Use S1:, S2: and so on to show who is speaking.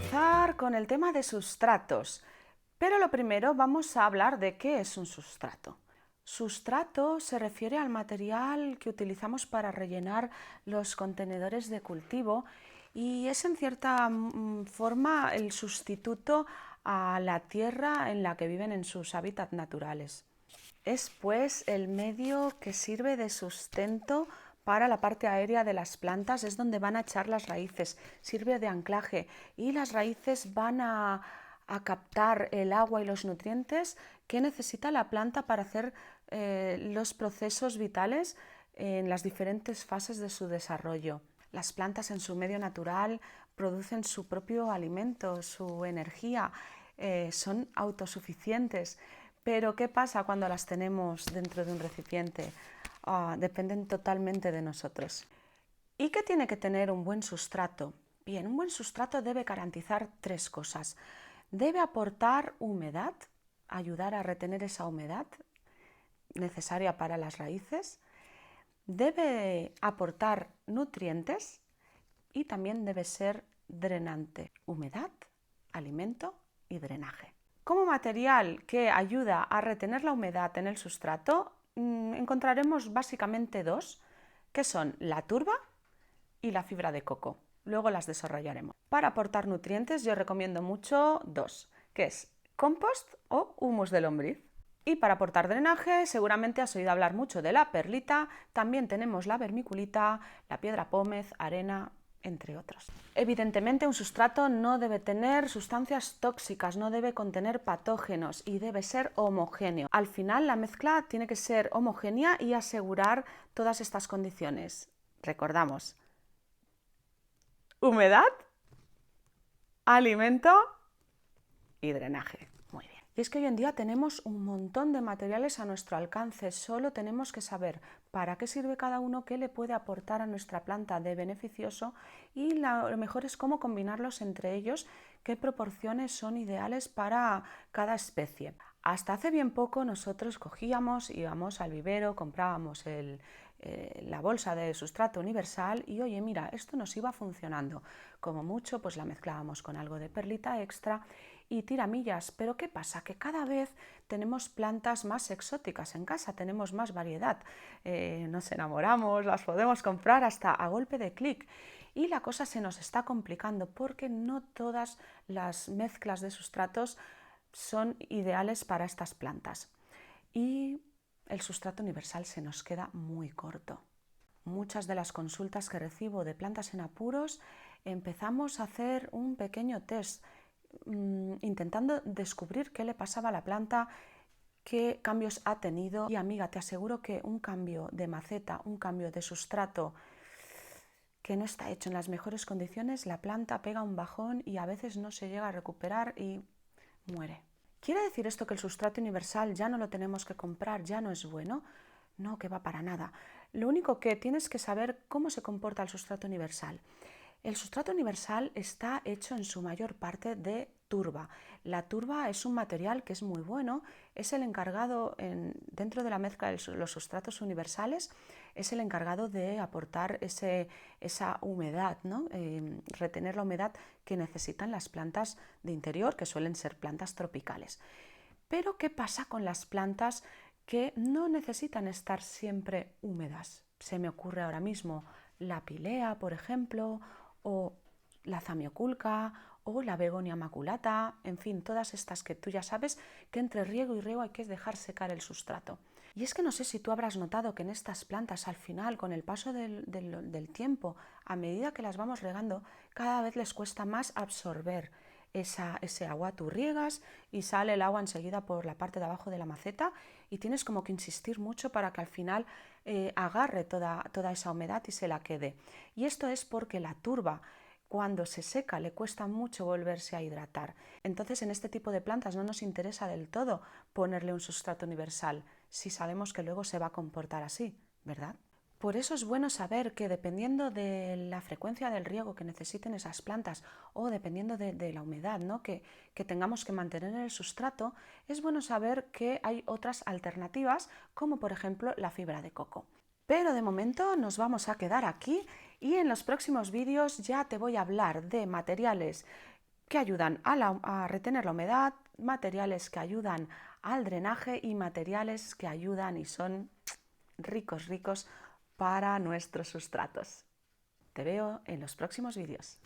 S1: empezar con el tema de sustratos, pero lo primero vamos a hablar de qué es un sustrato. Sustrato se refiere al material que utilizamos para rellenar los contenedores de cultivo y es en cierta forma el sustituto a la tierra en la que viven en sus hábitats naturales. Es pues el medio que sirve de sustento para la parte aérea de las plantas, es donde van a echar las raíces, sirve de anclaje y las raíces van a captar el agua y los nutrientes que necesita la planta para hacer los procesos vitales en las diferentes fases de su desarrollo. Las plantas en su medio natural producen su propio alimento, su energía, son autosuficientes. Pero ¿qué pasa cuando las tenemos dentro de un recipiente? Dependen totalmente de nosotros. ¿Y qué tiene que tener un buen sustrato? Bien, un buen sustrato debe garantizar tres cosas. Debe aportar humedad, ayudar a retener esa humedad necesaria para las raíces. Debe aportar nutrientes y también debe ser drenante. Humedad, alimento y drenaje. Como material que ayuda a retener la humedad en el sustrato, encontraremos básicamente dos, que son la turba y la fibra de coco. Luego las desarrollaremos. Para aportar nutrientes yo recomiendo mucho dos, que es compost o humus de lombriz. Y para aportar drenaje, seguramente has oído hablar mucho de la perlita, también tenemos la vermiculita, la piedra pómez, arena, entre otros. Evidentemente, un sustrato no debe tener sustancias tóxicas, no debe contener patógenos y debe ser homogéneo. Al final, la mezcla tiene que ser homogénea y asegurar todas estas condiciones. Recordamos: humedad, alimento y drenaje. Muy bien. Y es que hoy en día tenemos un montón de materiales a nuestro alcance, solo tenemos que saber para qué sirve cada uno, qué le puede aportar a nuestra planta de beneficioso y lo mejor es cómo combinarlos entre ellos, qué proporciones son ideales para cada especie. Hasta hace bien poco nosotros cogíamos, íbamos al vivero, comprábamos la bolsa de sustrato universal y oye, mira, esto nos iba funcionando. Como mucho, pues la mezclábamos con algo de perlita extra y tiramillas, pero ¿qué pasa? Que cada vez tenemos plantas más exóticas en casa, tenemos más variedad, nos enamoramos, las podemos comprar hasta a golpe de clic y la cosa se nos está complicando porque no todas las mezclas de sustratos son ideales para estas plantas y el sustrato universal se nos queda muy corto. Muchas de las consultas que recibo de plantas en apuros empezamos a hacer un pequeño test intentando descubrir qué le pasaba a la planta, qué cambios ha tenido y amiga, te aseguro que un cambio de maceta, un cambio de sustrato que no está hecho en las mejores condiciones, la planta pega un bajón y a veces no se llega a recuperar y muere. ¿Quiere decir esto que el sustrato universal ya no lo tenemos que comprar, ya no es bueno? No, que va para nada. Lo único que tienes que saber cómo se comporta el sustrato universal. El sustrato universal está hecho en su mayor parte de turba. La turba es un material que es muy bueno, es el encargado dentro de la mezcla de los sustratos universales, es el encargado de aportar esa humedad, ¿no? Retener la humedad que necesitan las plantas de interior, que suelen ser plantas tropicales. Pero ¿qué pasa con las plantas que no necesitan estar siempre húmedas? Se me ocurre ahora mismo la pilea, por ejemplo, o la zamioculca o la begonia maculata, en fin, todas estas que tú ya sabes que entre riego y riego hay que dejar secar el sustrato. Y es que no sé si tú habrás notado que en estas plantas al final, con el paso del tiempo, a medida que las vamos regando, cada vez les cuesta más absorber ese agua. Tú riegas y sale el agua enseguida por la parte de abajo de la maceta y tienes como que insistir mucho para que al final agarre toda esa humedad y se la quede. Y esto es porque la turba, cuando se seca, le cuesta mucho volverse a hidratar. Entonces, en este tipo de plantas no nos interesa del todo ponerle un sustrato universal si sabemos que luego se va a comportar así, ¿verdad? Por eso es bueno saber que dependiendo de la frecuencia del riego que necesiten esas plantas o dependiendo de la humedad, ¿no? que tengamos que mantener en el sustrato, es bueno saber que hay otras alternativas como por ejemplo la fibra de coco. Pero de momento nos vamos a quedar aquí y en los próximos vídeos ya te voy a hablar de materiales que ayudan a retener la humedad, materiales que ayudan al drenaje y materiales que ayudan y son ricos para nuestros sustratos. Te veo en los próximos vídeos.